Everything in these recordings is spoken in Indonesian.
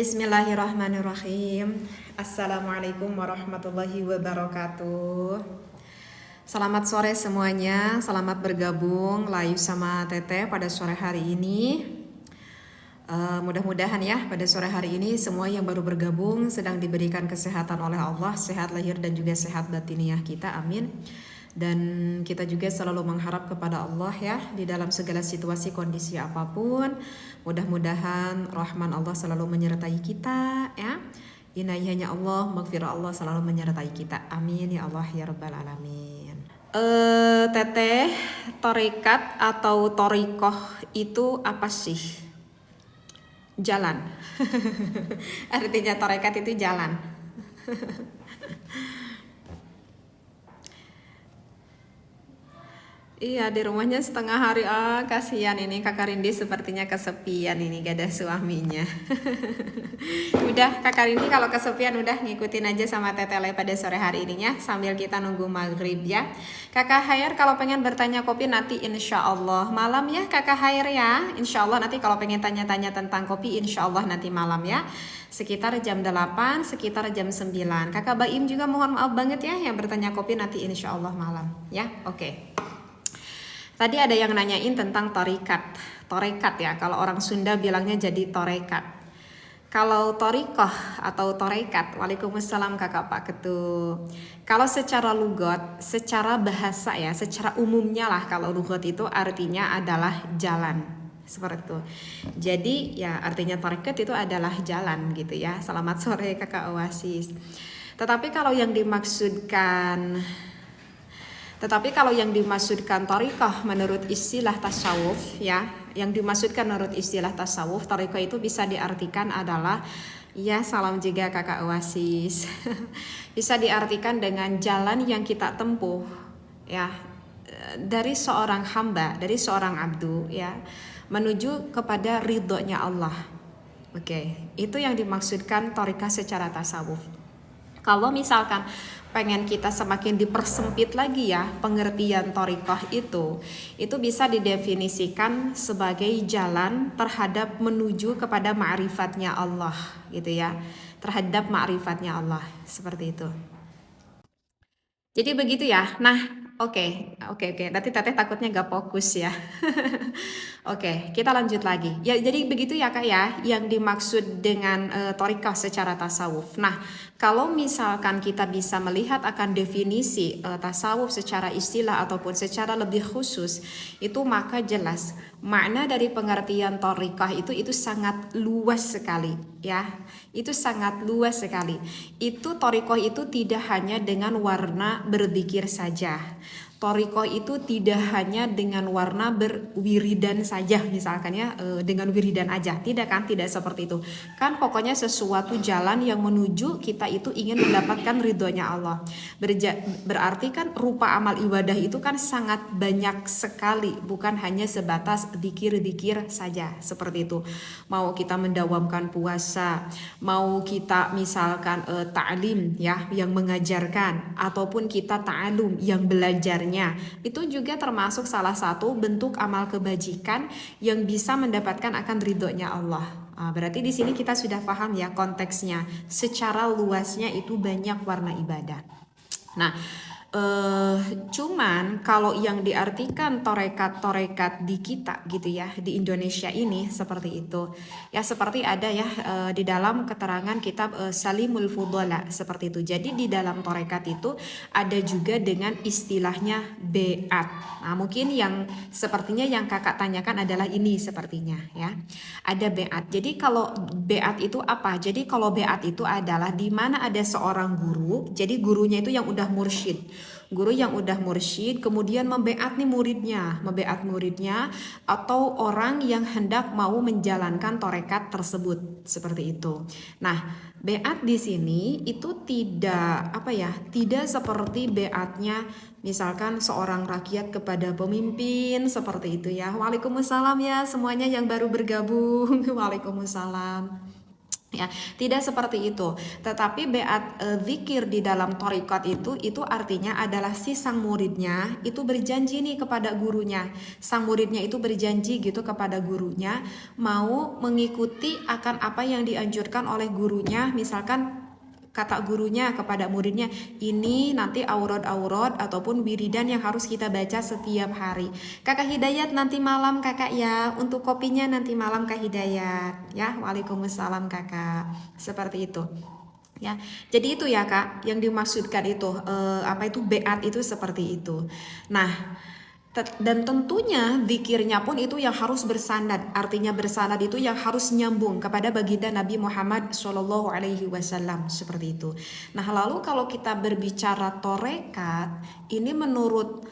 Bismillahirrahmanirrahim. Assalamualaikum warahmatullahi wabarakatuh. Selamat sore semuanya, selamat bergabung live sama Teteh pada sore hari ini. Mudah-mudahan ya pada sore hari ini semua yang baru bergabung sedang diberikan kesehatan oleh Allah, sehat lahir dan juga sehat batiniah kita, amin. Dan kita juga selalu mengharap kepada Allah ya di dalam segala situasi kondisi apapun. Mudah-mudahan rahman Allah selalu menyertai kita ya. Inayahnya Allah, maghfirah Allah selalu menyertai kita. Amin ya Allah ya rabbal alamin. Teteh, tarekat atau torikoh itu apa sih? Jalan. Artinya tarekat itu jalan. Iya, di rumahnya setengah hari. Kasihan ini Kakak Rindi sepertinya kesepian ini, gak ada suaminya. Udah Kakak Rindi kalau kesepian udah ngikutin aja sama Tetele pada sore hari ininya sambil kita nunggu maghrib ya. Kakak Hair kalau pengen bertanya kopi nanti insya Allah malam ya Kakak Hair ya. Insya Allah nanti kalau pengen tanya-tanya tentang kopi insya Allah nanti malam ya. Sekitar jam 8, sekitar jam 9. Kakak Baim juga mohon maaf banget ya yang bertanya kopi nanti insya Allah malam ya. Oke. Tadi ada yang nanyain tentang torekat ya. Kalau orang Sunda bilangnya jadi torekat. Kalau torikoh atau torekat, waalaikumsalam kakak Pak Ketu. Kalau secara lugot, secara bahasa ya, secara umumnya lah kalau lugot itu artinya adalah jalan. Seperti itu. Jadi ya artinya torekat itu adalah jalan gitu ya. Selamat sore kakak Oasis. Tetapi kalau yang dimaksudkan thariqah menurut istilah tasawuf ya, yang dimaksudkan menurut istilah tasawuf, thariqah itu bisa diartikan adalah ya salam juga kakak Oasis. Bisa diartikan dengan jalan yang kita tempuh ya dari seorang hamba, dari seorang abdu ya menuju kepada ridhonya Allah. Oke, itu yang dimaksudkan thariqah secara tasawuf. Kalau misalkan pengen kita semakin dipersempit lagi ya pengertian thariqah itu bisa didefinisikan sebagai jalan terhadap menuju kepada ma'rifatnya Allah gitu ya, terhadap ma'rifatnya Allah seperti itu. Jadi begitu ya. Nah, oke. Nanti Teteh takutnya gak fokus ya. Oke, kita lanjut lagi. Ya, jadi begitu ya Kak ya, yang dimaksud dengan thariqah secara tasawuf. Nah, kalau misalkan kita bisa melihat akan definisi tasawuf secara istilah ataupun secara lebih khusus, itu maka jelas makna dari pengertian thariqah itu sangat luas sekali ya. Itu sangat luas sekali. Itu thariqah itu tidak hanya dengan warna berzikir saja. Thariqah itu tidak hanya dengan warna berwiridan saja misalkan ya, dengan wiridan aja, tidak kan, tidak seperti itu kan. Pokoknya sesuatu jalan yang menuju kita itu ingin mendapatkan ridhonya Allah. Berarti kan rupa amal ibadah itu kan sangat banyak sekali, bukan hanya sebatas zikir-zikir saja seperti itu. Mau kita mendawamkan puasa, mau kita misalkan ta'lim ya yang mengajarkan, ataupun kita ta'alum yang belajarnya, itu juga termasuk salah satu bentuk amal kebajikan yang bisa mendapatkan akan ridhonya Allah. Berarti di sini kita sudah paham ya konteksnya, secara luasnya itu banyak warna ibadah. Nah, cuman kalau yang diartikan torekat di kita gitu ya, di Indonesia ini seperti itu ya, seperti ada ya di dalam keterangan kitab Salimul Fudhala seperti itu. Jadi di dalam torekat itu ada juga dengan istilahnya beat. Nah, mungkin yang sepertinya yang kakak tanyakan adalah ini sepertinya ya, ada beat. Jadi kalau beat itu apa? Jadi kalau beat itu adalah di mana ada seorang guru, jadi gurunya itu yang udah mursyid, guru yang udah mursyid kemudian membeat muridnya atau orang yang hendak mau menjalankan torekat tersebut seperti itu. Nah, beat di sini itu tidak tidak seperti beatnya misalkan seorang rakyat kepada pemimpin seperti itu ya. Waalaikumsalam ya semuanya yang baru bergabung. Waalaikumsalam. Ya, tidak seperti itu. Tetapi beat zikir di dalam thariqat itu artinya adalah si sang muridnya itu berjanji nih kepada gurunya. Sang muridnya itu berjanji gitu kepada gurunya mau mengikuti akan apa yang dianjurkan oleh gurunya. Misalkan kata gurunya kepada muridnya, ini nanti aurat-aurat ataupun wiridan yang harus kita baca setiap hari. Kakak Hidayat nanti malam kakak ya, untuk kopinya nanti malam Kak Hidayat ya. Waalaikumsalam kakak. Seperti itu ya. Jadi itu ya kak, yang dimaksudkan itu apa itu beat itu seperti itu. Nah, dan tentunya zikirnya pun itu yang harus bersanad. Artinya bersanad itu yang harus nyambung kepada baginda Nabi Muhammad Shallallahu Alaihi Wasallam, seperti itu. Nah, lalu kalau kita berbicara torekat, ini menurut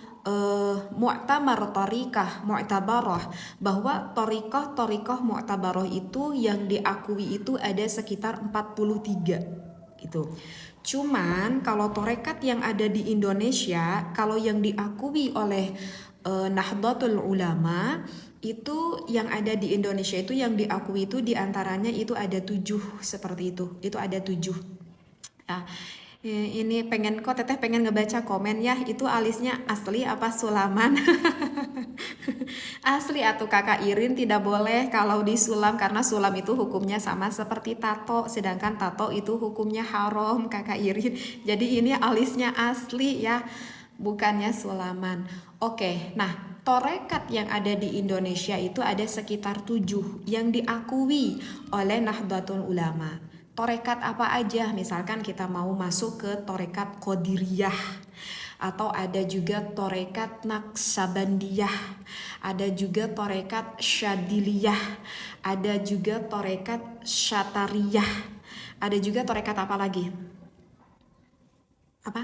mu'tamar torikah mu'tabarah, bahwa torikoh mu'tabarah itu yang diakui itu ada sekitar 43 gitu. Cuman kalau torekat yang ada di Indonesia, kalau yang diakui oleh Nahdlatul Ulama itu yang ada di Indonesia itu yang diakui itu diantaranya itu ada 7 seperti itu ada 7. Nah, ini teteh pengen ngebaca komen ya, itu alisnya asli apa sulaman? Asli atau kakak Irin, tidak boleh kalau disulam karena sulam itu hukumnya sama seperti tato, sedangkan tato itu hukumnya haram kakak Irin. Jadi ini alisnya asli ya, bukannya sulaman. Oke, nah torekat yang ada di Indonesia itu ada sekitar 7 yang diakui oleh Nahdlatul Ulama. Torekat apa aja? Misalkan kita mau masuk ke torekat Qadiriyah, atau ada juga torekat Naqsabandiyah, ada juga torekat Syadiliyah, ada juga torekat Syatariyah, ada juga torekat apa lagi? Apa?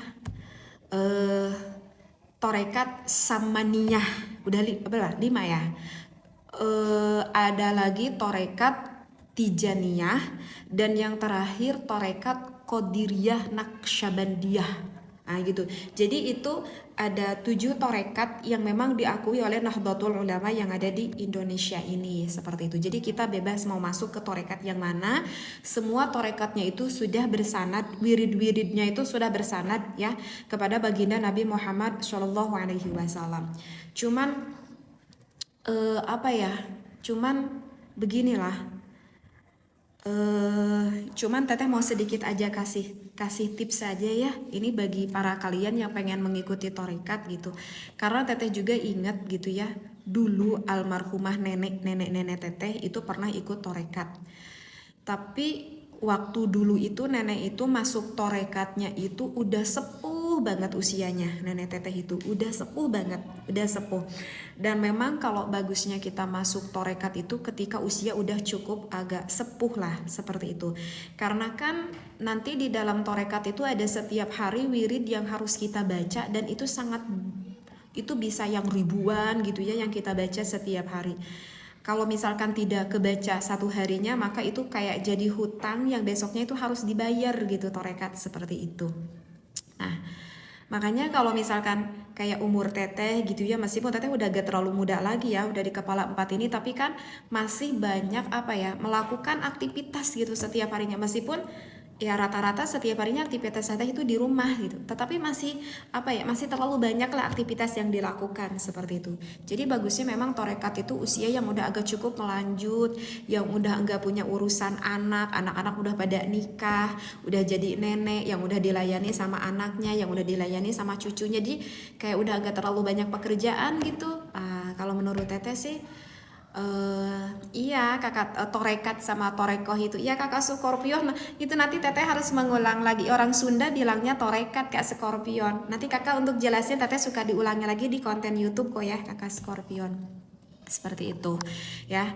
Torekat Samaniyah, udah 5 ya. Ada lagi torekat Tijaniyah, dan yang terakhir torekat Qadiriyah Naqsabandiyah. Nah gitu. Jadi itu ada 7 torekat yang memang diakui oleh Nahdlatul Ulama yang ada di Indonesia ini, seperti itu. Jadi kita bebas mau masuk ke torekat yang mana, semua torekatnya itu sudah bersanad, wirid-wiridnya itu sudah bersanad ya kepada baginda Nabi Muhammad Shallallahu Alaihi Wasallam. Cuman cuman beginilah. Cuman teteh mau sedikit aja kasih tips saja ya, ini bagi para kalian yang pengen mengikuti torekat gitu, karena teteh juga ingat gitu ya, dulu almarhumah nenek teteh itu pernah ikut torekat, tapi waktu dulu itu nenek itu masuk torekatnya itu udah sepuh banget usianya. Nenek teteh itu udah sepuh banget, udah sepuh. Dan memang kalau bagusnya kita masuk torekat itu ketika usia udah cukup agak sepuh lah, seperti itu. Karena kan nanti di dalam torekat itu ada setiap hari wirid yang harus kita baca, dan itu bisa yang ribuan gitu ya yang kita baca setiap hari. Kalau misalkan tidak kebaca satu harinya, maka itu kayak jadi hutang yang besoknya itu harus dibayar gitu, torekat seperti itu. Nah, makanya kalau misalkan kayak umur teteh gitu ya, meskipun teteh udah gak terlalu muda lagi ya, udah di kepala 4 ini, tapi kan masih banyak melakukan aktivitas gitu setiap harinya, meskipun ya rata-rata setiap harinya aktivitas teteh itu di rumah gitu, tetapi masih masih terlalu banyak lah aktivitas yang dilakukan seperti itu. Jadi bagusnya memang torekat itu usia yang udah agak cukup melanjut, yang udah enggak punya urusan anak-anak udah pada nikah, udah jadi nenek, yang udah dilayani sama anaknya, yang udah dilayani sama cucunya, jadi kayak udah agak terlalu banyak pekerjaan gitu. Kalau menurut teteh sih iya kakak, torekat sama torekoh itu iya kakak Scorpion. Itu nanti teteh harus mengulang lagi, orang Sunda bilangnya torekat kak Scorpion. Nanti kakak untuk jelasin teteh suka diulangi lagi di konten YouTube kok ya kakak Scorpion, seperti itu ya.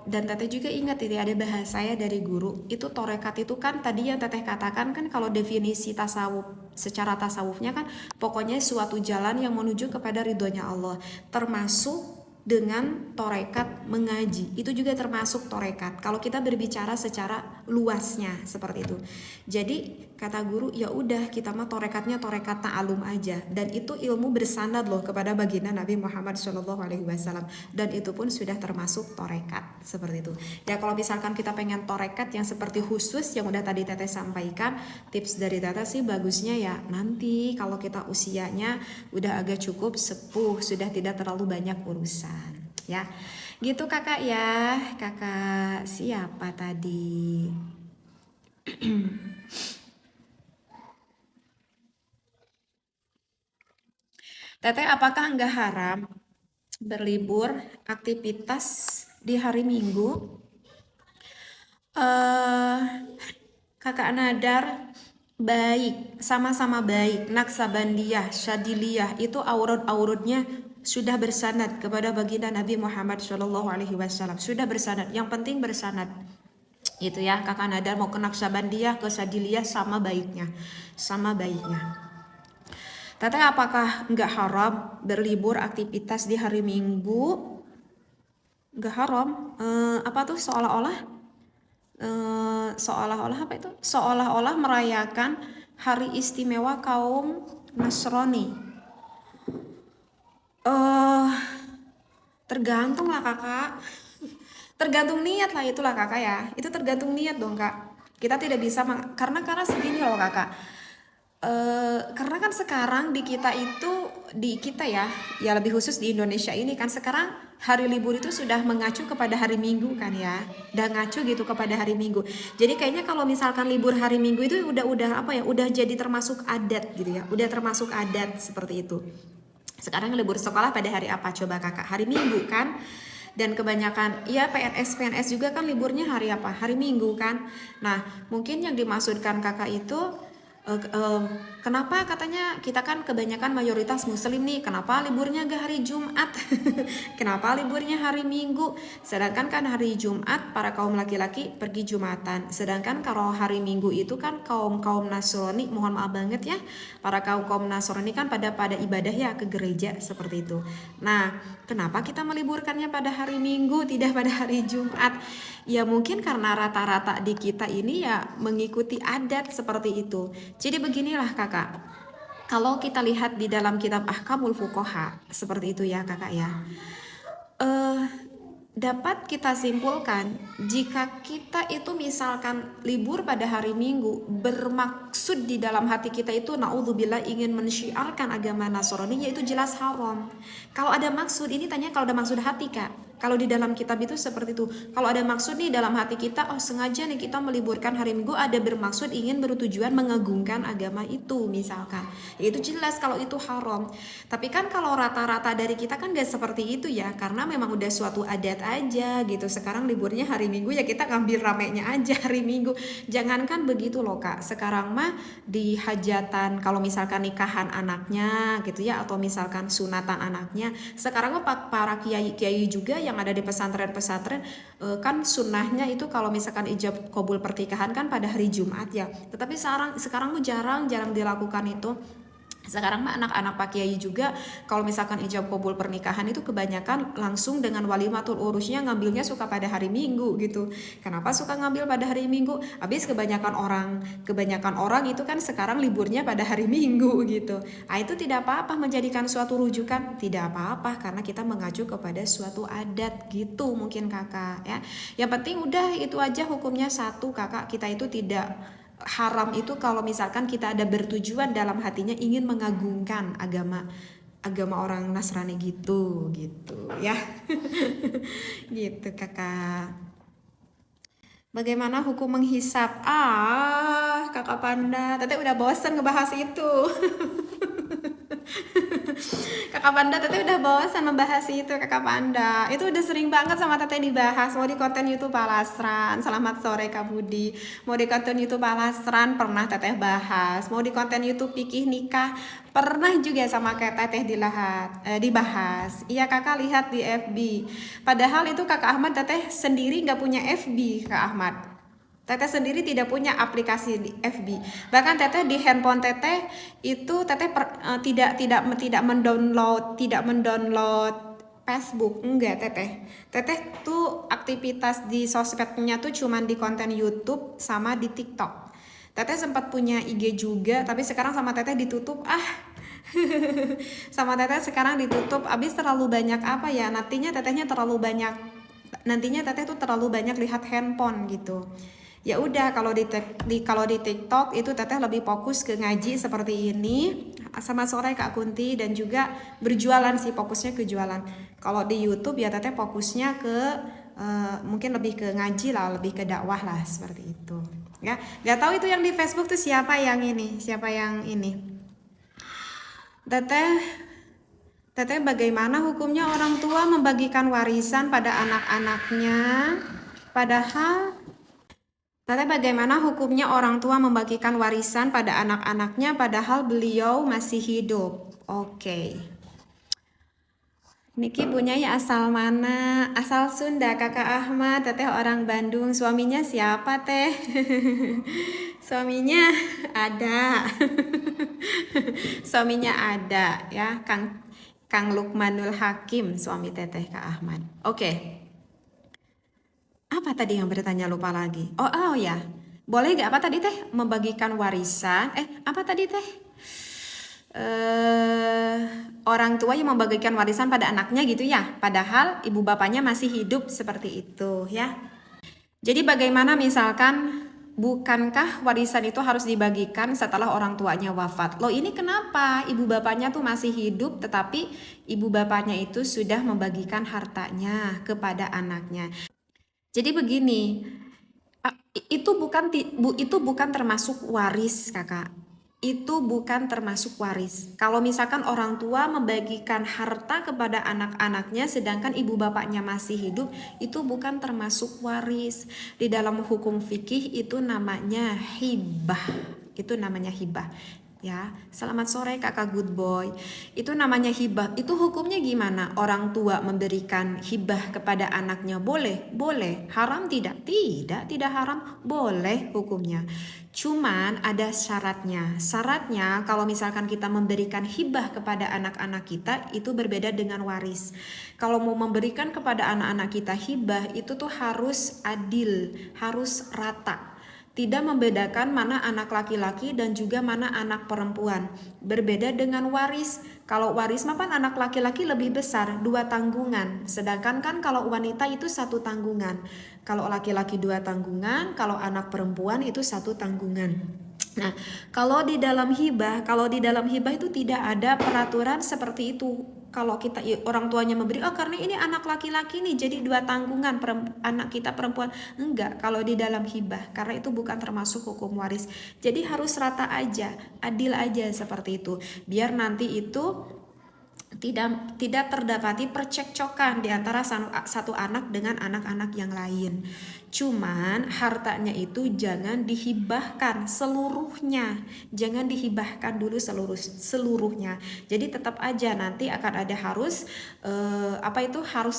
Dan teteh juga ingat ini ada bahasa ya dari guru, itu torekat itu kan tadi yang teteh katakan kan, kalau definisi tasawuf secara tasawufnya kan pokoknya suatu jalan yang menuju kepada ridhonya Allah, termasuk dengan torekat mengaji. Itu juga termasuk torekat. Kalau kita berbicara secara luasnya seperti itu. Jadi kata guru, ya udah kita mah torekatnya torekat ta'alum aja. Dan itu ilmu bersanad loh kepada baginda Nabi Muhammad SAW. Dan itu pun sudah termasuk torekat seperti itu. Ya kalau misalkan kita pengen torekat yang seperti khusus yang udah tadi Teteh sampaikan, tips dari Teteh sih bagusnya ya nanti kalau kita usianya udah agak cukup sepuh, sudah tidak terlalu banyak urusan. Ya, gitu kakak ya. Kakak siapa tadi? Teteh, apakah nggak haram berlibur aktivitas di hari Minggu? Kakak Nadar, baik, sama-sama baik. Naksabandiyah, Syadiliyah itu aurot-aurotnya sudah bersanad kepada baginda Nabi Muhammad SAW. Sudah bersanad. Yang penting bersanad. Itu ya, kakak Nadar mau ke Naksabandiyah, ke Syadiliyah sama baiknya. Sama baiknya. Teteh, apakah nggak haram berlibur aktivitas di hari Minggu? Nggak haram. Apa tuh seolah-olah? Seolah-olah apa itu? Seolah-olah merayakan hari istimewa kaum Nasrani. Tergantung lah kakak. Tergantung niat lah itulah kakak ya. Itu tergantung niat dong kak. Kita tidak bisa karena segini loh kakak. Karena kan sekarang di kita ya lebih khusus di Indonesia ini kan sekarang hari libur itu sudah mengacu kepada hari Minggu kan ya, udah ngacu gitu kepada hari Minggu. Jadi kayaknya kalau misalkan libur hari Minggu itu udah jadi termasuk adat gitu ya, udah termasuk adat seperti itu. Sekarang libur sekolah pada hari apa coba kakak? Hari Minggu kan? Dan kebanyakan ya PNS juga kan liburnya hari apa? Hari Minggu kan. Nah mungkin yang dimaksudkan kakak itu kenapa katanya kita kan kebanyakan mayoritas muslim nih, kenapa liburnya gak hari Jumat? Kenapa liburnya hari Minggu? Sedangkan kan hari Jumat para kaum laki-laki pergi Jumatan, sedangkan kalau hari Minggu itu kan kaum Nasrani, mohon maaf banget ya, para kaum Nasrani kan pada ibadah ya ke gereja seperti itu. Nah kenapa kita meliburkannya pada hari Minggu tidak pada hari Jumat? Ya mungkin karena rata-rata di kita ini ya mengikuti adat seperti itu. Jadi beginilah kakak, kalau kita lihat di dalam kitab Ahkamul Fuqaha seperti itu ya kakak ya, dapat kita simpulkan jika kita itu misalkan libur pada hari Minggu bermaksud di dalam hati kita itu naudzubillah ingin mensyiarkan agama Nasrani, yaitu jelas haram. Kalau ada maksud, ini tanya kalau ada maksud hati kak. Kalau di dalam kitab itu seperti itu. Kalau ada maksud nih dalam hati kita, oh sengaja nih kita meliburkan hari Minggu ada bermaksud ingin bertujuan mengagungkan agama itu misalkan. Ya itu jelas kalau itu haram. Tapi kan kalau rata-rata dari kita kan gak seperti itu ya. Karena memang udah suatu adat aja gitu. Sekarang liburnya hari Minggu ya kita ngambil ramenya aja hari Minggu. Jangankan begitu loh kak. Sekarang mah di hajatan kalau misalkan nikahan anaknya gitu ya. Atau misalkan sunatan anaknya. Sekarang mah para kiai-kiai juga yang ada di pesantren-pesantren kan sunnahnya itu kalau misalkan ijab kabul pernikahan kan pada hari Jumat ya. Tetapi sekarang tuh jarang dilakukan itu. Sekarang mah anak-anak pak kiai juga kalau misalkan ijab kabul pernikahan itu kebanyakan langsung dengan walimatul urusnya ngambilnya suka pada hari Minggu gitu. Kenapa suka ngambil pada hari Minggu? Habis kebanyakan orang itu kan sekarang liburnya pada hari Minggu gitu. Itu tidak apa-apa menjadikan suatu rujukan, tidak apa-apa karena kita mengacu kepada suatu adat gitu mungkin kakak ya. Yang penting udah itu aja hukumnya satu kakak, kita itu tidak haram itu kalau misalkan kita ada bertujuan dalam hatinya ingin mengagungkan agama orang Nasrani gitu ya. Gitu kakak. Bagaimana hukum menghisap? Kakak Panda, Teteh udah bosen ngebahas itu. Kakak Panda, Teteh udah bosan membahas itu kakak Panda. Itu udah sering banget sama Teteh dibahas. Mau di konten YouTube Palasran, selamat sore Kak Budi. Mau di konten YouTube Palasran pernah Teteh bahas. Mau di konten YouTube Pikih Nikah pernah juga sama kayak Teteh dibahas. Iya kakak lihat di FB. Padahal itu kakak Ahmad Teteh sendiri nggak punya FB Kak Ahmad. Teteh sendiri tidak punya aplikasi di FB. Bahkan Teteh di handphone Teteh itu Teteh tidak mendownload Facebook. Enggak, Teteh. Teteh tuh aktivitas di sosmednya tuh cuman di konten YouTube sama di TikTok. Teteh sempat punya IG juga, tapi sekarang sama Teteh ditutup. Sama Teteh sekarang ditutup. Abis terlalu banyak apa ya? Nantinya Teteh tuh terlalu banyak lihat handphone gitu. Ya udah, kalau di TikTok itu Teteh lebih fokus ke ngaji seperti ini sama sore Kak Kunti, dan juga berjualan sih, fokusnya ke jualan. Kalau di YouTube ya Teteh fokusnya ke mungkin lebih ke ngaji lah, lebih ke dakwah lah seperti itu. Ya, nggak tahu itu yang di Facebook tuh siapa yang ini. Teteh bagaimana hukumnya orang tua membagikan warisan pada anak-anaknya, padahal Teteh bagaimana hukumnya orang tua membagikan warisan pada anak-anaknya padahal beliau masih hidup? Oke. Niki punya ya asal mana? Asal Sunda, Kakak Ahmad. Teteh orang Bandung. Suaminya siapa, Teh? Suaminya ada. Suaminya ada ya, Kang Lukmanul Hakim, suami Teteh Kak Ahmad. Oke. Apa tadi yang bertanya, lupa lagi. Oh ya. Boleh gak apa tadi Teh? Membagikan warisan. Apa tadi Teh? Orang tua yang membagikan warisan pada anaknya gitu ya. Padahal ibu bapaknya masih hidup, seperti itu ya. Jadi bagaimana misalkan, bukankah warisan itu harus dibagikan setelah orang tuanya wafat? Loh, ini kenapa ibu bapaknya tuh masih hidup tetapi ibu bapaknya itu sudah membagikan hartanya kepada anaknya? Jadi begini, itu bukan termasuk waris, Kakak. Itu bukan termasuk waris. Kalau misalkan orang tua membagikan harta kepada anak-anaknya sedangkan ibu bapaknya masih hidup, itu bukan termasuk waris. Di dalam hukum fikih itu namanya hibah. Itu namanya hibah. Ya, selamat sore Kakak Good Boy. Itu namanya hibah. Itu hukumnya gimana? Orang tua memberikan hibah kepada anaknya boleh? Boleh. Haram tidak? Tidak haram. Boleh hukumnya. Cuman ada syaratnya. Syaratnya kalau misalkan kita memberikan hibah kepada anak-anak kita itu berbeda dengan waris. Kalau mau memberikan kepada anak-anak kita hibah itu tuh harus adil, harus rata. Tidak membedakan mana anak laki-laki dan juga mana anak perempuan. Berbeda dengan waris. Kalau waris mah kan anak laki-laki lebih besar, 2 tanggungan. Sedangkan kan kalau wanita itu 1 tanggungan. Kalau laki-laki 2 tanggungan, kalau anak perempuan itu 1 tanggungan. Nah, kalau di dalam hibah itu tidak ada peraturan seperti itu. Kalau kita orang tuanya memberi, karena ini anak laki-laki nih jadi 2 tanggungan, anak kita perempuan. Enggak, kalau di dalam hibah, karena itu bukan termasuk hukum waris. Jadi harus rata aja, adil aja seperti itu. Biar nanti itu tidak terdapati percekcokan di antara satu anak dengan anak-anak yang lain. Cuman hartanya itu jangan dihibahkan seluruhnya. Jangan dihibahkan dulu seluruhnya. Jadi tetap aja nanti akan ada harus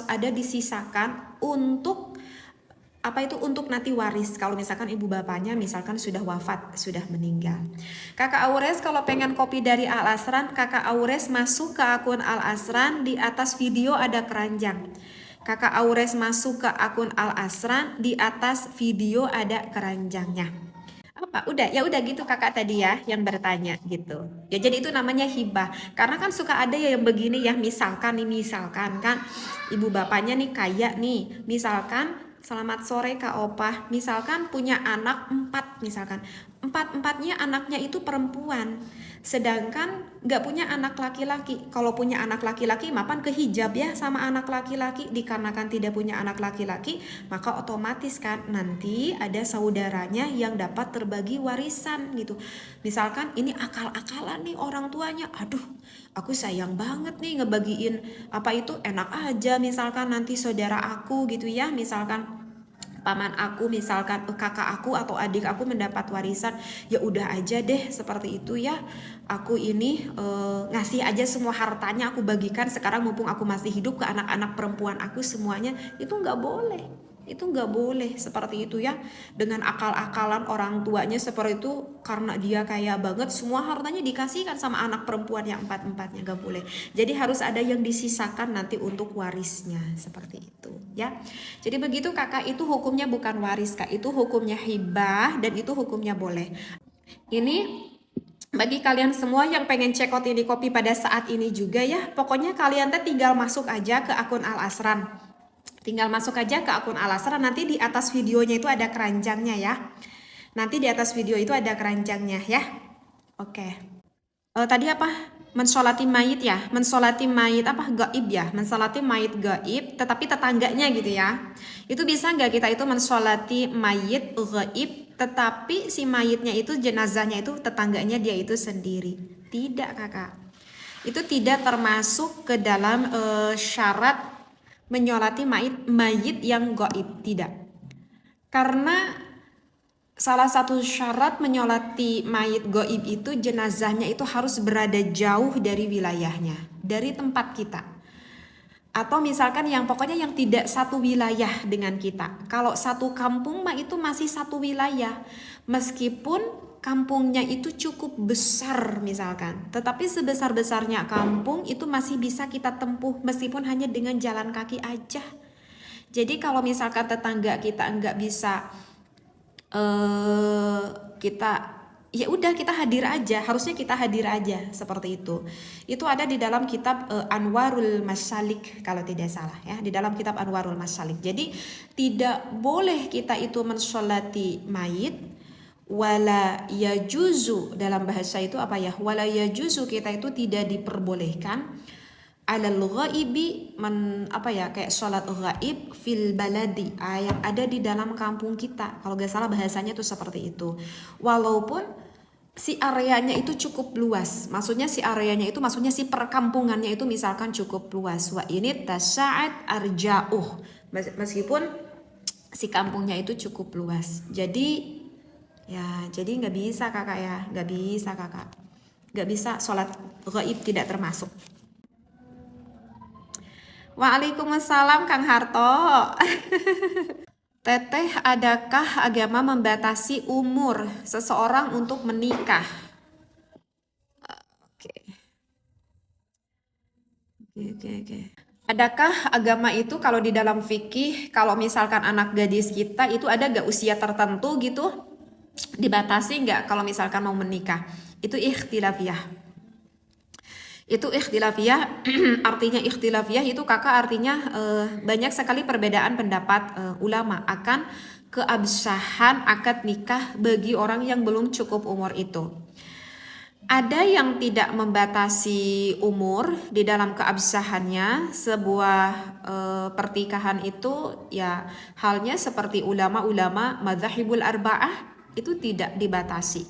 ada disisakan untuk untuk nanti waris. Kalau misalkan ibu bapaknya misalkan sudah wafat, sudah meninggal. Kakak Aures kalau pengen kopi dari Al Asran, Kakak Aures masuk ke akun Al Asran, di atas video ada keranjang. Kakak Aures masuk ke akun Al Asran, di atas video ada keranjangnya. Apa? Udah gitu Kakak tadi ya yang bertanya gitu. Ya jadi itu namanya hibah. Karena kan suka ada ya yang begini ya, misalkan kan ibu bapaknya nih kaya nih, misalkan selamat sore Kak Opah, misalkan punya anak 4, misalkan empat-empatnya anaknya itu perempuan, sedangkan nggak punya anak laki-laki. Kalau punya anak laki-laki mapan kehijab ya sama anak laki-laki. Dikarenakan tidak punya anak laki-laki, maka otomatis kan nanti ada saudaranya yang dapat terbagi warisan gitu. Misalkan ini akal-akalan nih orang tuanya, aduh aku sayang banget nih ngebagiin enak aja, misalkan nanti saudara aku gitu ya, misalkan paman aku, misalkan kakak aku atau adik aku mendapat warisan, ya udah aja deh seperti itu ya, aku ini ngasih aja semua hartanya, aku bagikan sekarang mumpung aku masih hidup ke anak-anak perempuan aku semuanya. Itu nggak boleh. Itu nggak boleh seperti itu ya, dengan akal-akalan orang tuanya seperti itu, karena dia kaya banget semua hartanya dikasihkan sama anak perempuan yang empat-empatnya, nggak boleh. Jadi harus ada yang disisakan nanti untuk warisnya, seperti itu ya. Jadi begitu kakak, itu hukumnya bukan waris kak, itu hukumnya hibah dan itu hukumnya boleh. Ini bagi kalian semua yang pengen check out ini kopi pada saat ini juga ya, pokoknya kalian tinggal masuk aja ke akun Al Asran. Tinggal masuk aja ke akun Al Asran, nanti di atas videonya itu ada keranjangnya ya. Nanti di atas video itu ada keranjangnya ya. Oke. Tadi apa? Mensolati mayit ya? Mensolati mayit apa? Gaib ya? Mensolati mayit gaib, tetapi tetangganya gitu ya. Itu bisa nggak kita itu mensolati mayit gaib, tetapi si mayitnya itu, jenazahnya itu tetangganya dia itu sendiri? Tidak kakak. Itu tidak termasuk ke dalam syarat menyolati mayit yang gaib, tidak. Karena salah satu syarat menyolati mayit gaib itu, jenazahnya itu harus berada jauh dari wilayahnya, dari tempat kita. Atau misalkan yang pokoknya yang tidak satu wilayah dengan kita. Kalau satu kampung mah itu masih satu wilayah, meskipun kampungnya itu cukup besar misalkan, tetapi sebesar-besarnya kampung itu masih bisa kita tempuh meskipun hanya dengan jalan kaki aja. Jadi kalau misalkan tetangga kita nggak bisa, kita ya udah kita hadir aja, harusnya kita hadir aja seperti itu. Itu ada di dalam kitab Anwarul Masalik kalau tidak salah ya, di dalam kitab Anwarul Masalik. Jadi tidak boleh kita itu mensolati mayit. Wala yajuzu, dalam bahasa itu apa ya, wala yajuzu, kita itu tidak diperbolehkan alal ghaibi, apa ya, kayak sholat ghaib fil baladi, yang ada di dalam kampung kita, kalau gak salah bahasanya tuh seperti itu. Walaupun si areanya itu cukup luas, maksudnya si areanya itu, maksudnya si perkampungannya itu misalkan cukup luas, wa ini tasa'at arja'uh, meskipun si kampungnya itu cukup luas. Jadi ya, jadi nggak bisa kakak ya, nggak bisa kakak, nggak bisa, sholat gaib tidak termasuk. Waalaikumsalam Kang Harto. Teteh, adakah agama membatasi umur seseorang untuk menikah? Oke. Adakah agama itu kalau di dalam fikih, kalau misalkan anak gadis kita itu ada gak usia tertentu gitu? Dibatasi nggak kalau misalkan mau menikah? Itu ikhtilafiyah. Itu ikhtilafiyah. Artinya ikhtilafiyah itu kakak, artinya banyak sekali perbedaan pendapat ulama akan keabsahan akad nikah bagi orang yang belum cukup umur itu. Ada yang tidak membatasi umur di dalam keabsahannya. Sebuah pertikahan itu ya halnya seperti ulama-ulama madzhabul arba'ah, itu tidak dibatasi.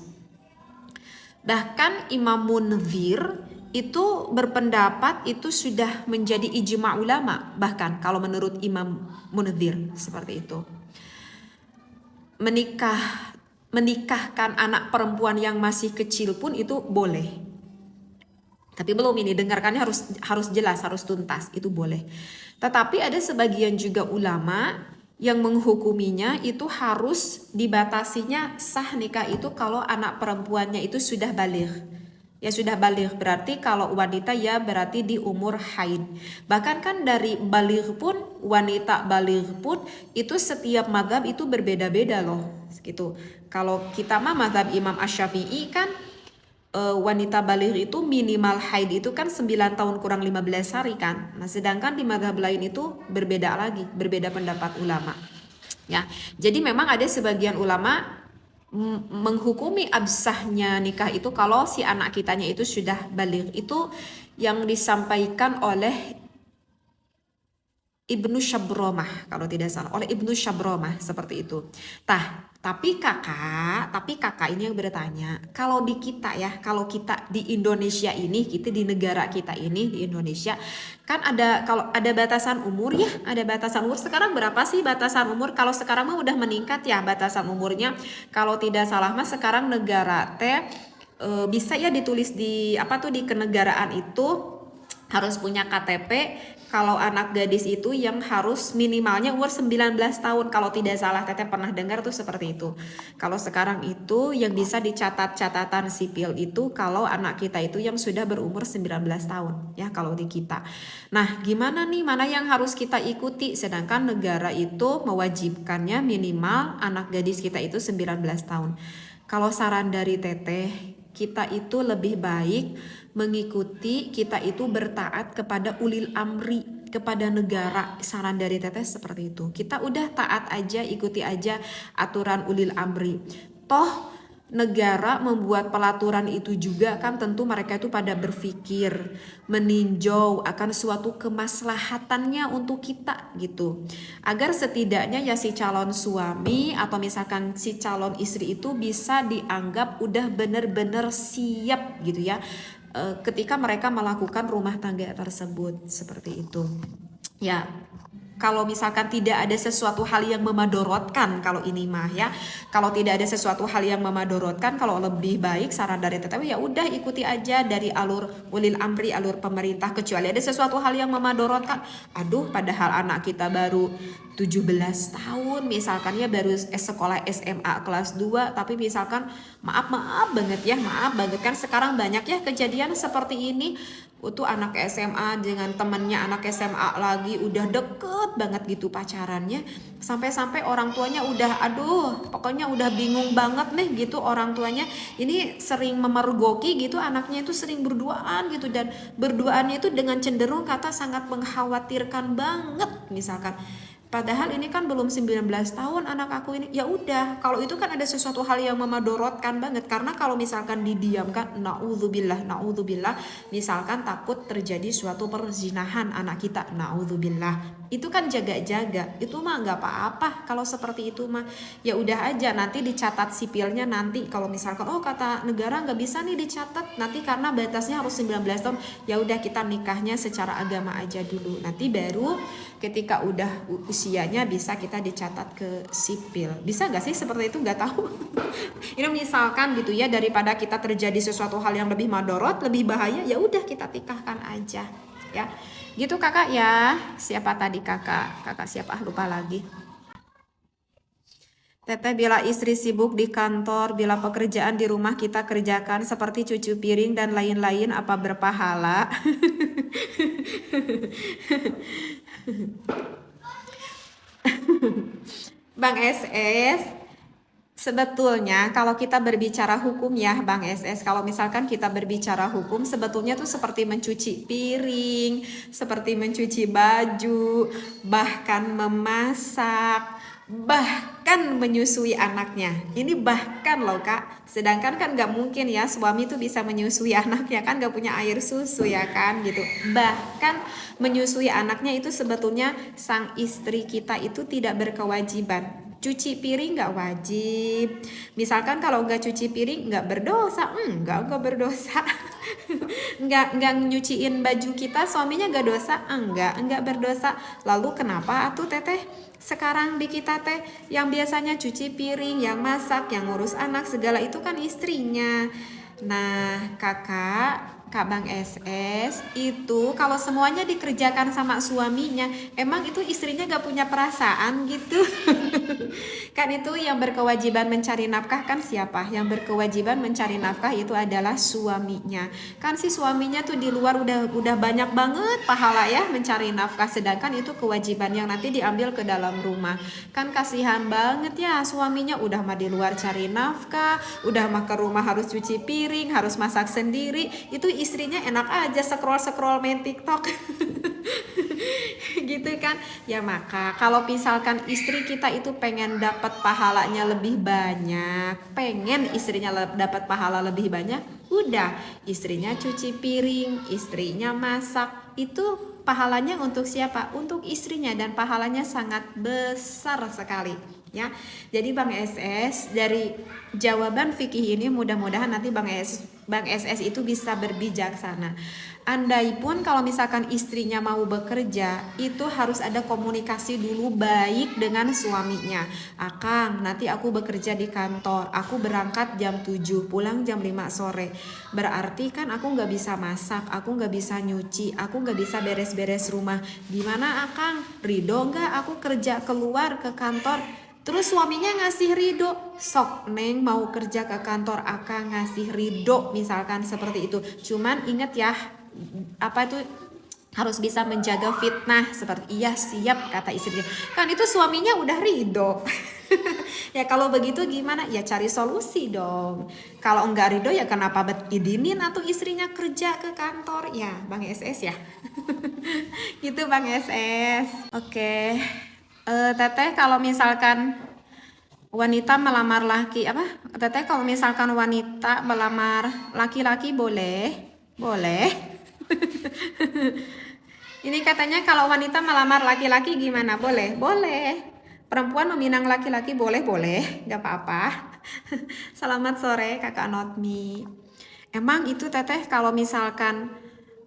Bahkan Imam Munzir itu berpendapat itu sudah menjadi ijma ulama, bahkan kalau menurut Imam Munzir seperti itu. Menikahkan anak perempuan yang masih kecil pun itu boleh. Tapi belum, ini dengarkannya harus jelas, harus tuntas, itu boleh. Tetapi ada sebagian juga ulama yang menghukuminya itu harus dibatasinya sah nikah itu kalau anak perempuannya itu sudah baligh. Ya sudah baligh berarti kalau wanita ya berarti di umur haid. Bahkan kan dari baligh pun, wanita baligh pun itu setiap mazhab itu berbeda-beda loh gitu. Kalau kita mah mazhab Imam Asy-Syafi'i kan wanita baligh itu minimal haid itu kan 9 tahun kurang 15 hari kan. Nah, sedangkan di mazhab lain itu berbeda lagi, berbeda pendapat ulama. Ya, jadi memang ada sebagian ulama menghukumi absahnya nikah itu kalau si anak kitanya itu sudah baligh. Itu yang disampaikan oleh Ibnu Syabromah kalau tidak salah, oleh Ibnu Syabromah seperti itu. Tapi kakak ini yang bertanya, kalau di kita ya, kalau kita di Indonesia ini, kita di negara kita ini di Indonesia, kan ada, kalau ada batasan umur ya, ada batasan umur. Sekarang berapa sih batasan umur? Kalau sekarang mah udah meningkat ya batasan umurnya. Kalau tidak salah mah sekarang negara bisa ya ditulis di apa tuh, di kenegaraan itu harus punya KTP kalau anak gadis itu yang harus minimalnya umur 19 tahun. Kalau tidak salah Teteh pernah dengar tuh seperti itu. Kalau sekarang itu yang bisa dicatat catatan sipil itu kalau anak kita itu yang sudah berumur 19 tahun ya kalau di kita. Nah, gimana nih mana yang harus kita ikuti? Sedangkan negara itu mewajibkannya minimal anak gadis kita itu 19 tahun. Kalau saran dari Teteh, kita itu lebih baik mengikuti, kita itu bertaat kepada ulil amri, kepada negara. Saran dari Teteh seperti itu. Kita udah taat aja, ikuti aja aturan ulil amri. Toh negara membuat pelaturan itu juga kan tentu mereka itu pada berpikir, meninjau akan suatu kemaslahatannya untuk kita gitu. Agar setidaknya ya si calon suami atau misalkan si calon istri itu bisa dianggap udah bener-bener siap gitu ya ketika mereka melakukan rumah tangga tersebut seperti itu. Ya, kalau misalkan tidak ada sesuatu hal yang memadorotkan, kalau ini mah ya, kalau tidak ada sesuatu hal yang memadorotkan, kalau lebih baik saran dari Teteh ya udah ikuti aja dari alur ulil amri, alur pemerintah. Kecuali ada sesuatu hal yang memadorotkan, aduh padahal anak kita baru 17 tahun misalkan ya, baru sekolah SMA kelas 2, tapi misalkan maaf banget ya, maaf banget kan sekarang banyak ya kejadian seperti ini. Tuh anak SMA dengan temennya anak SMA lagi udah deket banget gitu pacarannya, sampai-sampai orang tuanya udah aduh pokoknya udah bingung banget nih gitu, orang tuanya ini sering memergoki gitu, anaknya itu sering berduaan gitu, dan berduaannya itu dengan cenderung kata sangat mengkhawatirkan banget misalkan. Padahal ini kan belum 19 tahun anak aku ini. Ya udah, kalau itu kan ada sesuatu hal yang memadorotkan banget. Karena kalau misalkan didiamkan, naudzubillah, misalkan takut terjadi suatu perzinahan anak kita, naudzubillah. Itu kan jaga-jaga. Itu mah nggak apa-apa. Kalau seperti itu mah ya udah aja, nanti dicatat sipilnya nanti. Kalau misalkan oh kata negara nggak bisa nih dicatat nanti karena batasnya harus 19 tahun. Ya udah kita nikahnya secara agama aja dulu. Nanti baru ketika udah usianya bisa kita dicatat ke sipil. Bisa nggak sih seperti itu? Nggak tahu. Ini misalkan gitu ya, daripada kita terjadi sesuatu hal yang lebih madorot, lebih bahaya, ya udah kita nikahkan aja ya. Gitu kakak ya. Siapa tadi kakak? Kakak siapa? Lupa lagi. Teteh, bila istri sibuk di kantor, bila pekerjaan di rumah kita kerjakan seperti cuci piring dan lain-lain, apa berpahala? Bang SS, sebetulnya kalau kita berbicara hukum ya Bang SS, kalau misalkan kita berbicara hukum sebetulnya tuh seperti mencuci piring, seperti mencuci baju, bahkan memasak, bahkan menyusui anaknya. Ini bahkan loh kak, sedangkan kan gak mungkin ya suami tuh bisa menyusui anaknya, kan gak punya air susu ya kan gitu. Bahkan menyusui anaknya itu sebetulnya sang istri kita itu tidak berkewajiban. Cuci piring nggak wajib. Misalkan kalau nggak cuci piring nggak berdosa, nggak berdosa. nggak nyuciin baju kita suaminya nggak dosa, nggak berdosa. Lalu kenapa atuh teteh sekarang di kita teh yang biasanya cuci piring, yang masak, yang ngurus anak segala itu kan istrinya. Nah Kak Bang SS itu kalau semuanya dikerjakan sama suaminya, emang itu istrinya gak punya perasaan gitu. Kan itu yang berkewajiban mencari nafkah kan siapa? Yang berkewajiban mencari nafkah itu adalah suaminya. Kan si suaminya tuh di luar udah banyak banget pahala ya mencari nafkah, sedangkan itu kewajiban yang nanti diambil ke dalam rumah. Kan kasihan banget ya suaminya udah mah di luar cari nafkah, udah mah ke rumah harus cuci piring, harus masak sendiri. Itu istrinya enak aja scroll main TikTok. Gitu kan ya. Maka kalau misalkan istri kita itu pengen dapat pahalanya lebih banyak, pengen istrinya dapat pahala lebih banyak, udah istrinya cuci piring, istrinya masak, itu pahalanya untuk siapa? Untuk istrinya, dan pahalanya sangat besar sekali ya. Jadi Bang SS dari jawaban fikih ini mudah-mudahan nanti Bang SS Bang SS itu bisa berbijaksana. Andai pun kalau misalkan istrinya mau bekerja, itu harus ada komunikasi dulu baik dengan suaminya. Akang, nanti aku bekerja di kantor, aku berangkat jam 7, pulang jam 5 sore. Berarti kan aku nggak bisa masak, aku nggak bisa nyuci, aku nggak bisa beres-beres rumah. Gimana Akang? Ridho nggak aku kerja keluar ke kantor? Terus suaminya ngasih ridho, sok neng mau kerja ke kantor akang ngasih ridho misalkan seperti itu. Cuman inget ya, apa itu harus bisa menjaga fitnah seperti iya siap kata istrinya. Kan itu suaminya udah ridho. Ya kalau begitu gimana? Ya cari solusi dong. Kalau enggak ridho ya kenapa izinin atau istrinya kerja ke kantor? Ya Bang SS ya. Gitu Bang SS. Oke. Teteh kalau misalkan wanita melamar laki apa? Teteh kalau misalkan wanita melamar laki-laki boleh? Boleh. Ini katanya kalau wanita melamar laki-laki gimana? Boleh? Boleh. Perempuan meminang laki-laki boleh? Boleh. Gak apa-apa. Selamat sore Kakak Notmi. Emang itu teteh kalau misalkan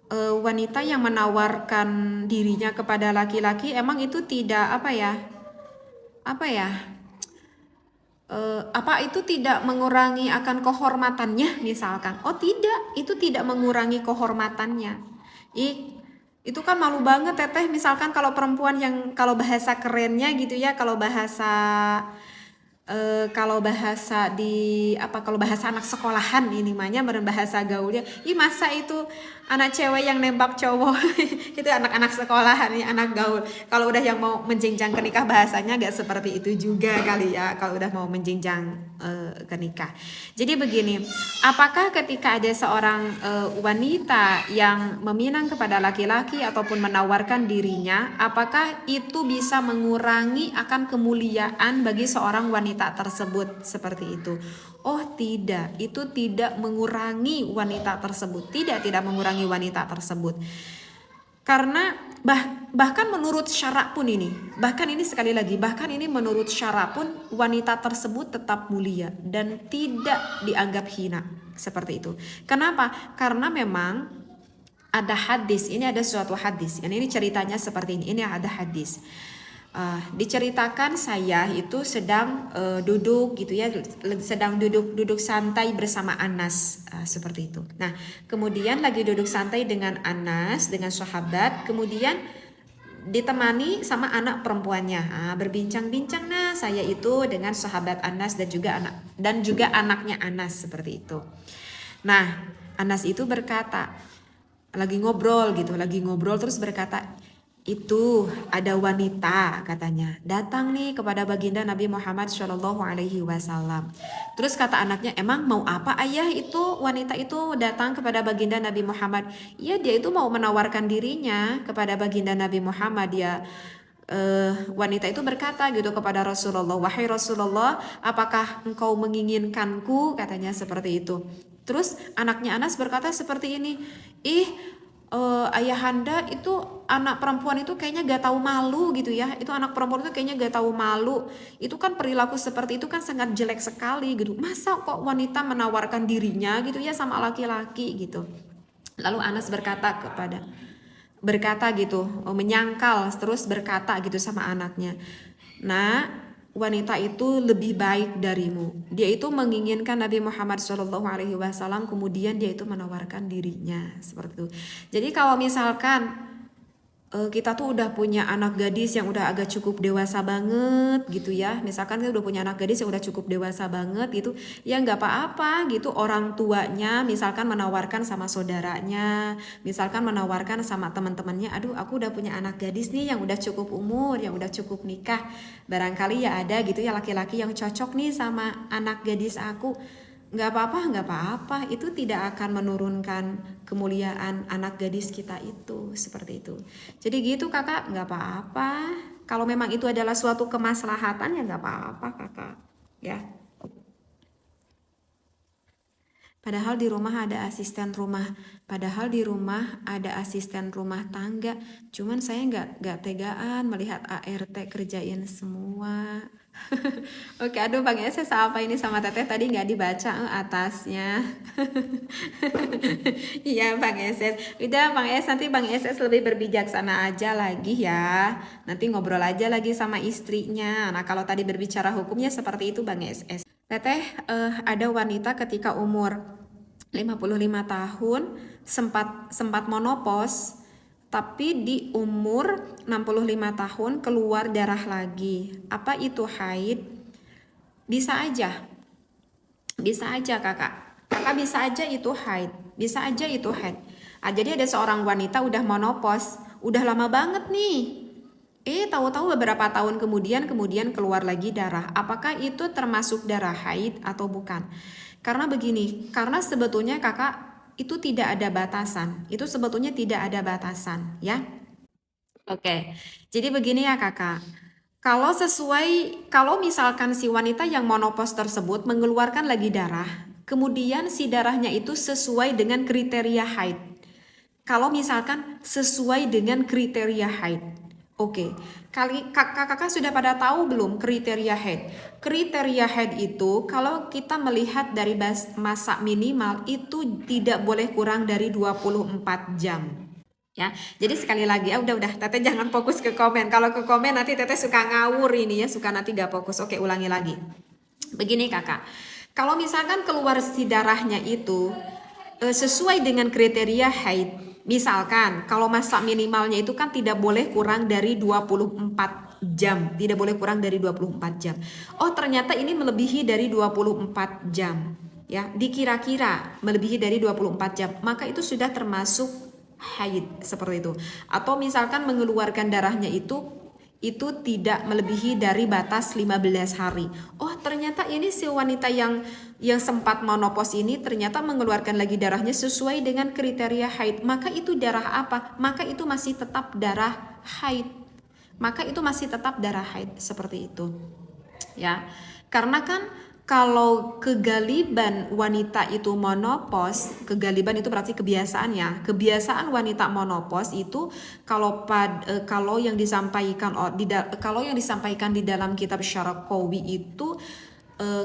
wanita yang menawarkan dirinya kepada laki-laki emang itu tidak apa ya? Apa ya? Apa itu tidak mengurangi akan kehormatannya misalkan? Oh tidak, itu tidak mengurangi kehormatannya. Itu kan malu banget teteh misalkan kalau perempuan yang kalau bahasa kerennya gitu ya, kalau bahasa di apa kalau bahasa anak sekolahan ini namanya bahasa gaulnya, masa itu anak cewek yang nembak cowok itu anak-anak sekolahan nih anak gaul. Kalau udah yang mau menjenjang ke nikah bahasanya gak seperti itu juga kali ya kalau udah mau menjenjang ke nikah. Jadi begini, apakah ketika ada seorang wanita yang meminang kepada laki-laki ataupun menawarkan dirinya, apakah itu bisa mengurangi akan kemuliaan bagi seorang wanita tersebut seperti itu? Oh tidak, itu tidak mengurangi wanita tersebut, tidak mengurangi wanita tersebut. Karena bahkan menurut syara pun ini, bahkan ini sekali lagi, bahkan ini menurut syara pun wanita tersebut tetap mulia dan tidak dianggap hina seperti itu. Kenapa? Karena memang ada hadis, ini ada suatu hadis, ini ceritanya seperti ini ada hadis. Diceritakan saya itu sedang duduk gitu ya, sedang duduk santai bersama Anas seperti itu. Nah kemudian lagi duduk santai dengan Anas dengan sahabat, kemudian ditemani sama anak perempuannya, berbincang-bincang. Nah saya itu dengan sahabat Anas dan juga anaknya Anas seperti itu. Nah Anas itu berkata, lagi ngobrol terus berkata, itu ada wanita katanya datang nih kepada baginda Nabi Muhammad Shallallahu Alaihi Wasallam. Terus kata anaknya, emang mau apa ayah itu wanita itu datang kepada baginda Nabi Muhammad? Iya dia itu mau menawarkan dirinya kepada baginda Nabi Muhammad ya. Wanita itu berkata gitu kepada Rasulullah, wahai Rasulullah, apakah engkau menginginkanku? Katanya seperti itu. Terus anaknya Anas berkata seperti ini, ayahanda itu anak perempuan itu kayaknya gak tahu malu gitu ya. Itu anak perempuan itu kayaknya gak tahu malu. Itu kan perilaku seperti itu kan sangat jelek sekali gitu. Masa kok wanita menawarkan dirinya gitu ya sama laki-laki gitu. Lalu Anas berkata gitu, menyangkal terus berkata gitu sama anaknya. Nah, wanita itu lebih baik darimu. Dia itu menginginkan Nabi Muhammad SAW, kemudian dia itu menawarkan dirinya seperti itu. Jadi kalau misalkan kita tuh udah punya anak gadis yang udah agak cukup dewasa banget gitu ya, misalkan kita udah punya anak gadis yang udah cukup dewasa banget gitu ya, nggak apa-apa gitu orang tuanya misalkan menawarkan sama saudaranya, misalkan menawarkan sama teman-temannya, aduh aku udah punya anak gadis nih yang udah cukup umur, yang udah cukup nikah, barangkali ya ada gitu ya laki-laki yang cocok nih sama anak gadis aku. Nggak apa-apa, itu tidak akan menurunkan kemuliaan anak gadis kita itu, seperti itu. Jadi gitu kakak, nggak apa-apa. Kalau memang itu adalah suatu kemaslahatan ya nggak apa-apa kakak, ya. Padahal di rumah ada asisten rumah, padahal di rumah ada asisten rumah tangga. Cuman saya nggak tegaan melihat ART kerjain semua. Oke, aduh Bang Eses apa ini sama Teteh tadi nggak dibaca atasnya. Iya Bang Eses, udah Bang Eses, nanti Bang Eses lebih berbijaksana aja lagi ya. Nanti ngobrol aja lagi sama istrinya. Nah kalau tadi berbicara hukumnya seperti itu Bang Eses. Teteh ada wanita ketika umur 55 tahun sempat monopos, tapi di umur 65 tahun keluar darah lagi. Apa itu haid? Bisa aja kakak. Kakak bisa aja itu haid. Bisa aja itu haid. Jadi ada seorang wanita udah monopos, udah lama banget nih. Tahu-tahu beberapa tahun kemudian keluar lagi darah. Apakah itu termasuk darah haid atau bukan? Karena begini, karena sebetulnya kakak itu tidak ada batasan. Itu sebetulnya tidak ada batasan, ya. Oke. Jadi begini ya kakak. Kalau misalkan si wanita yang monopos tersebut mengeluarkan lagi darah, kemudian si darahnya itu sesuai dengan kriteria haid. Kalau misalkan sesuai dengan kriteria haid. Oke, kakak sudah pada tahu belum kriteria haid? Kriteria haid itu kalau kita melihat dari masa minimal itu tidak boleh kurang dari 24 jam. Ya, jadi sekali lagi ya udah Teteh jangan fokus ke komen. Kalau ke komen nanti Teteh suka ngawur ini ya, suka nanti gak fokus. Oke, ulangi lagi. Begini kakak, kalau misalkan keluar si darahnya itu sesuai dengan kriteria haid. Misalkan kalau masa minimalnya itu kan tidak boleh kurang dari 24 jam. Tidak boleh kurang dari 24 jam. Oh ternyata ini melebihi dari 24 jam. Ya, dikira-kira melebihi dari 24 jam. Maka itu sudah termasuk haid seperti itu. Atau misalkan mengeluarkan darahnya itu tidak melebihi dari batas 15 hari. Oh ternyata ini si wanita yang sempat monopos ini ternyata mengeluarkan lagi darahnya sesuai dengan kriteria haid. Maka itu darah apa? Maka itu masih tetap darah haid. Maka itu masih tetap darah haid seperti itu. Ya, karena kan kalau kegaliban wanita itu monopos, kegaliban itu berarti kebiasaan ya. Kebiasaan wanita monopos itu kalau yang disampaikan di dalam kitab Syaraqawi itu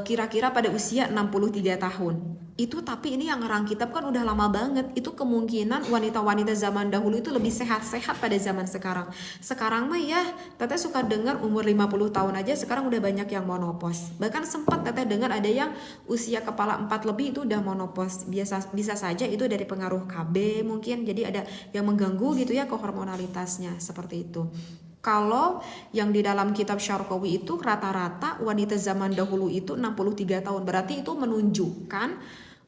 kira-kira pada usia 63 tahun. Itu tapi ini yang ngarang kitab kan udah lama banget. Itu kemungkinan wanita-wanita zaman dahulu itu lebih sehat-sehat pada zaman sekarang. Sekarang mah ya Teteh suka dengar umur 50 tahun aja sekarang udah banyak yang monopos. Bahkan sempat Teteh dengar ada yang usia kepala 4 lebih itu udah monopos. Bisa saja itu dari pengaruh KB mungkin. Jadi ada yang mengganggu gitu ya kehormonalitasnya seperti itu. Kalau yang di dalam kitab Syaraqawi itu rata-rata wanita zaman dahulu itu 63 tahun. Berarti itu menunjukkan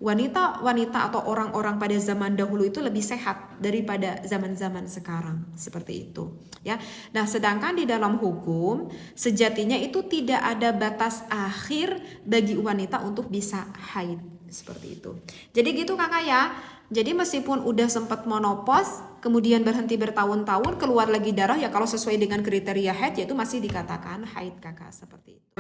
wanita-wanita atau orang-orang pada zaman dahulu itu lebih sehat daripada zaman-zaman sekarang. Seperti itu. Ya. Nah, sedangkan di dalam hukum sejatinya itu tidak ada batas akhir bagi wanita untuk bisa haid. Seperti itu. Jadi gitu kakak ya. Jadi meskipun udah sempat monopos, kemudian berhenti bertahun-tahun, keluar lagi darah ya kalau sesuai dengan kriteria haid yaitu masih dikatakan haid kakak seperti itu.